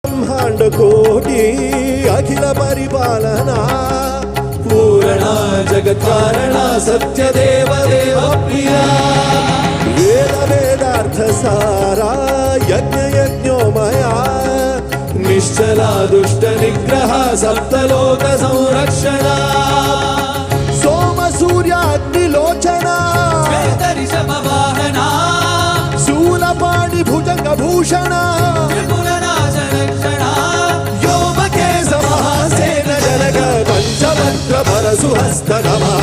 ब्रह्मांड कोटी अखिल परिपालना पूर्णा जगत कारणा सत्य देव देव प्रिया वेद वेदार्थ सारा यज्ञ यज्ञोमया निश्चला दुष्ट निग्रह सप्तलोक संरक्षणा सोम सूर्याग्निलोचना ऋषभवाहना शूलपाणि भुजंग भूषणा योमकेश महासेन जनक पंचमंत्र परशुहस्त नमः।